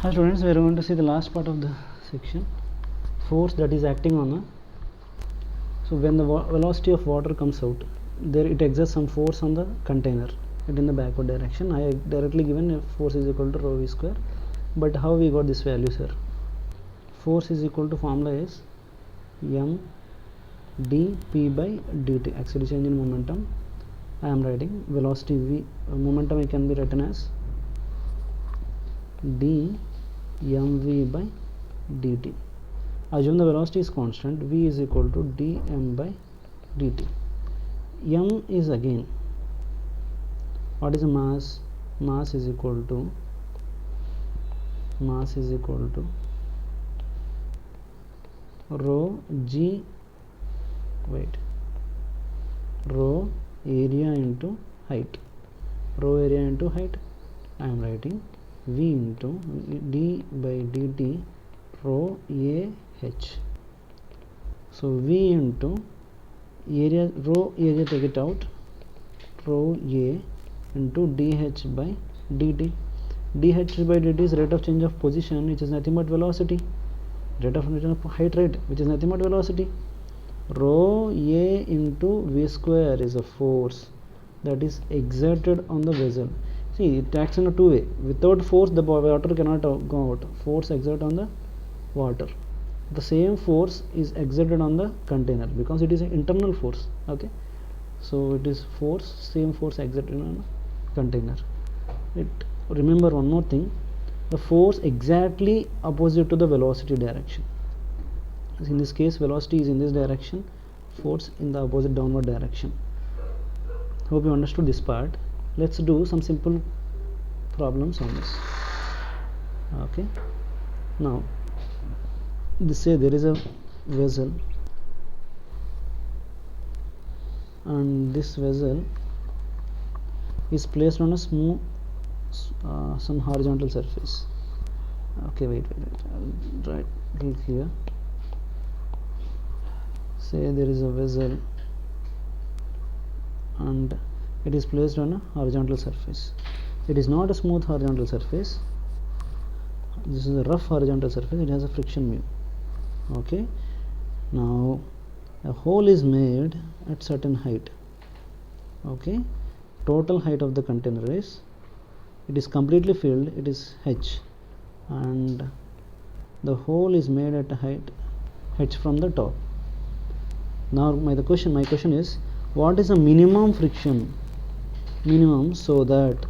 Hi students, we are going to see the last part of the section, force that is acting on a. So when the velocity of water comes out, there it exerts some force on the container, it in the backward direction. I directly given a force is equal to rho v square, but how we got this value, sir? Force is equal to formula is m dp by dt, actually change in momentum. I am writing velocity v, momentum it can be written as d mv by dt. Assume the velocity is constant, v is equal to dm by dt. M is again, what is the mass? Mass is equal to rho g, rho area into height. Rho area into height, I am writing v into d by dt rho a h. So v into area, rho area take it out, rho a into dh by dt. dh by dt is rate of change of position, which is nothing but velocity. Rate of change of height rate, which is nothing but velocity. Rho a into v square is a force that is exerted on the vessel. See, it acts in a two way. Without force, the water cannot go out. Force exerted on the water. The same force is exerted on the container because it is an internal force. Okay, so it is force, same force exerted on a container. Remember one more thing, the force exactly opposite to the velocity direction. In this case, velocity is in this direction, force in the opposite downward direction. Hope you understood this part. Let's do some simple problems on this. Okay, now this say there is a vessel, and this vessel is placed on a smooth some horizontal surface. Okay, wait, I'll write it here. Say there is a vessel and it is placed on a horizontal surface. It is not a smooth horizontal surface, this is a rough horizontal surface, it has a friction mu. Okay, now a hole is made at certain height. Okay, total height of the container is, it is completely filled, it is h, and the hole is made at a height h from the top. Now my question is, what is the minimum friction, minimum, so that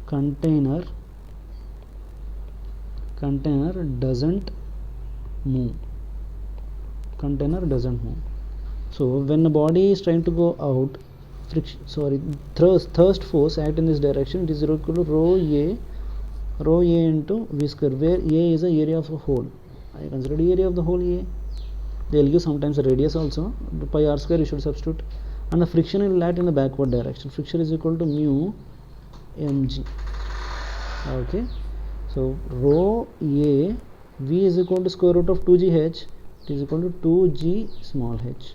container doesn't move. So when the body is trying to go out, thrust force act in this direction, it is equal to rho a into v square, where a is the area of the hole. I consider the area of the hole a. They will give sometimes a radius also, pi r square you should substitute, and the friction will act in the backward direction. Friction is equal to mu mg. Okay, so rho a, v is equal to square root of 2gh, it is equal to 2g small h,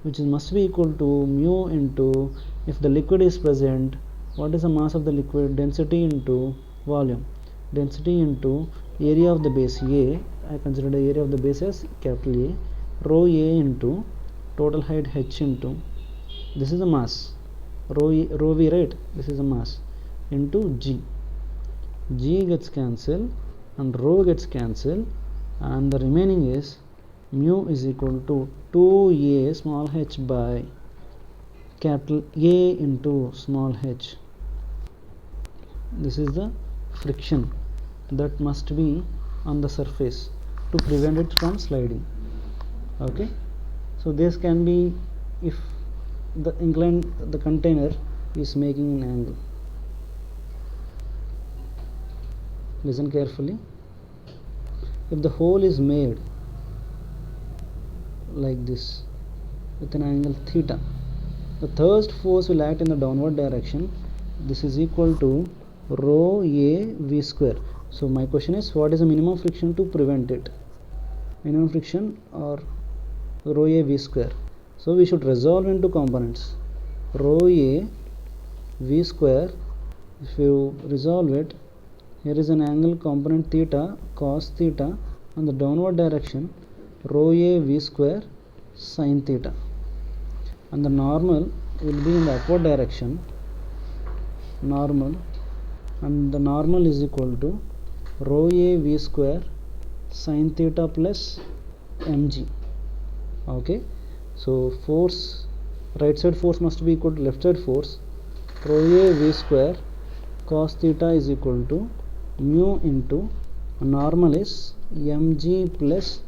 which must be equal to mu into, if the liquid is present, what is the mass of the liquid, density into volume, density into area of the base a. I consider the area of the base as capital A, rho a into total height h into, this is the mass, rho v, right, this is the mass, into g. G gets cancelled and rho gets cancelled, and the remaining is mu is equal to 2a small h by capital A into small h. This is the friction that must be on the surface to prevent it from sliding. Okay, so this can be if the container is making an angle. Listen carefully. If the hole is made like this with an angle theta, the thrust force will act in the downward direction. This is equal to rho a v square. So my question is, what is the minimum friction to prevent it? Minimum friction or rho a v square. So we should resolve into components. Rho a v square If you resolve it, here is an angle component theta cos theta on the downward direction, rho a v square sin theta, and the normal will be in the upward direction, normal, and the normal is equal to rho a v square sin theta plus mg. Okay, so force, right side force must be equal to left side force. Rho a v square cos theta is equal to mu into normal is mg plus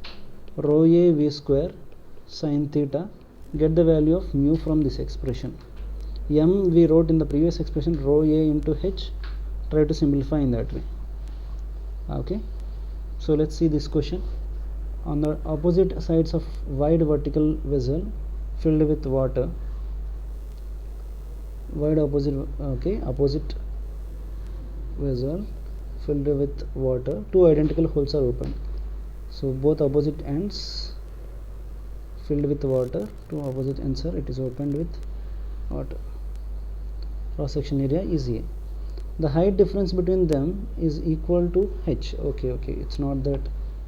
rho a v square sin theta. Get the value of mu from this expression. M we wrote in the previous expression rho a into h. Try to simplify in that way. Okay, so let's see this question. On the opposite sides of wide vertical vessel filled with water, opposite vessel filled with water, two identical holes are opened. So both opposite ends filled with water, two opposite ends are, it is opened with water. Cross section area is A. The height difference between them is equal to h. Okay, it's not that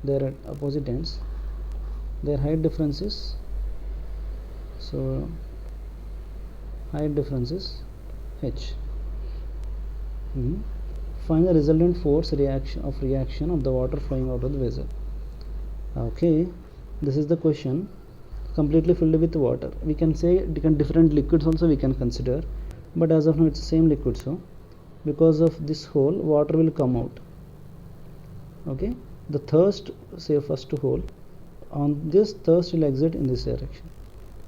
they are at opposite ends, their height difference is, so height difference is h. Find the resultant force reaction of the water flowing out of the vessel. Okay, this is the question, completely filled with water. We can say different liquids also we can consider, but as of now it's the same liquid, so because of this hole water will come out. Okay, the thirst, say first hole, on this thirst will exit in this direction,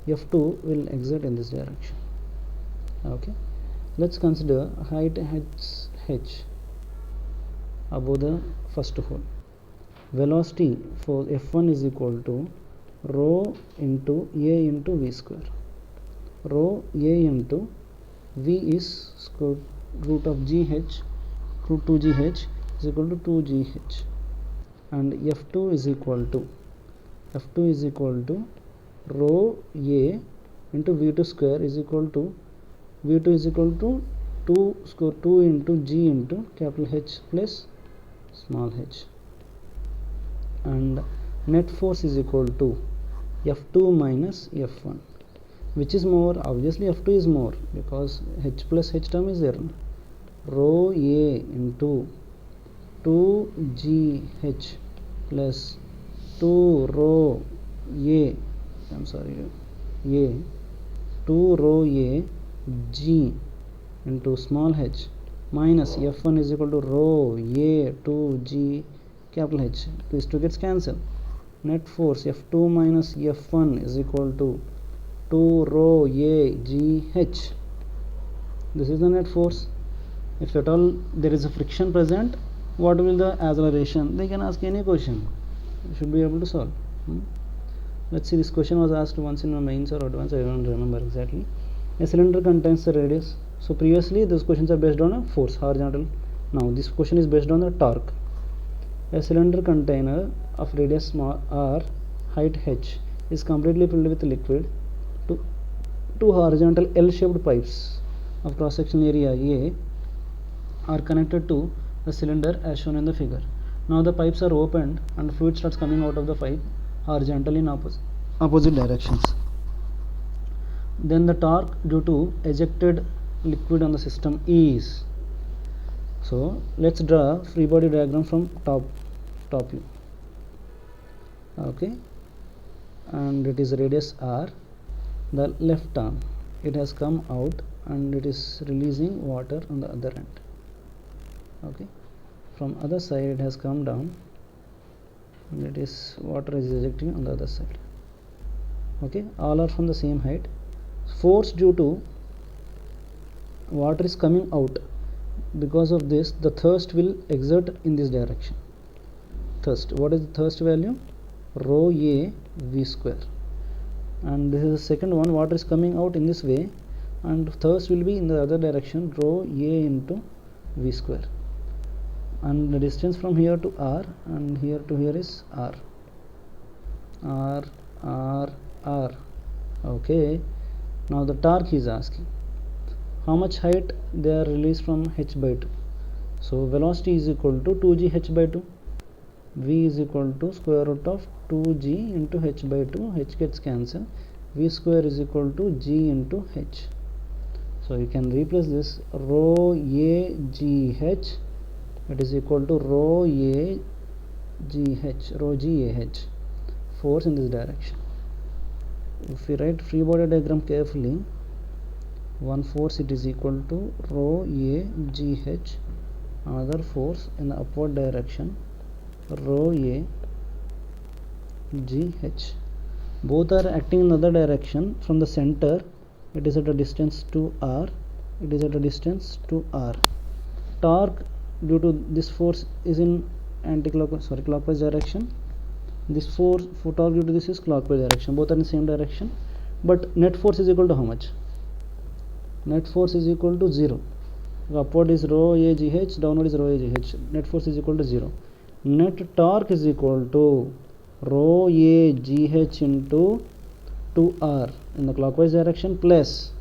F2 will exit in this direction. Okay, let's consider height h above the first hole. Velocity for F1 is equal to rho into a into v square. Rho a into v is square root of gh, root 2gh is equal to 2gh, and F2 is equal to rho a into v2 square is equal to, v2 is equal to 2 into g into capital H plus small h, and net force is equal to F2 minus F1. Which is more? Obviously F2 is more, because h plus h term is there. Rho a into 2gh plus 2 rho a, 2 rho a g into small h minus F1 is equal to rho a 2g capital H. These two gets cancelled. Net force F2 minus F1 is equal to 2 rho a g h. This is the net force. If at all there is a friction present, what will the acceleration? They can ask any question, you should be able to solve. Let's see, this question was asked once in a mains or advanced, I don't remember exactly. A cylinder contains the radius. So previously those questions are based on a force, horizontal. Now this question is based on the torque. A cylinder container of radius r, height h, is completely filled with liquid. Two horizontal L-shaped pipes of cross-sectional area A are connected to the cylinder as shown in the figure. Now the pipes are opened and fluid starts coming out of the pipe horizontally in opposite directions. Then the torque due to ejected liquid on the system is. So let's draw free body diagram from top view. Okay, and it is radius r. The left arm, it has come out and it is releasing water on the other end. Okay, from other side it has come down and it is water is ejecting on the other side. Okay, all are from the same height. Force due to water is coming out, because of this the thrust will exert in this direction. Thrust, what is the thrust value? Rho a v square. And this is the second one, water is coming out in this way and thrust will be in the other direction, rho a into v square. And the distance from here to r and here to here is r. Okay, now the torque is asking. how much height they are released from h by 2. So velocity is equal to 2g h by 2. V is equal to square root of 2g into h by 2. H gets cancelled. V square is equal to g into h. So you can replace this rho a g h, it is equal to rho a g h, rho g a h, force in this direction. If we write free body diagram carefully, one force it is equal to rho a g h, another force in the upward direction rho a g h. Both are acting in the other direction. From the center it is at a distance to r, it is at a distance to r. Torque due to this force is in clockwise direction. This force for torque due to this is clockwise direction. Both are in the same direction. But net force is equal to how much? Net force is equal to 0. Upward is rho a g h, downward is rho a g h. Net force is equal to 0. Net torque is equal to rho a g h into 2r in the clockwise direction plus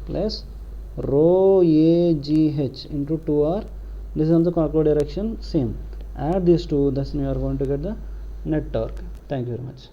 rho a g h into 2r. This is on the clockwise direction, same. Add these two, thus we are going to get the net torque. Thank you very much.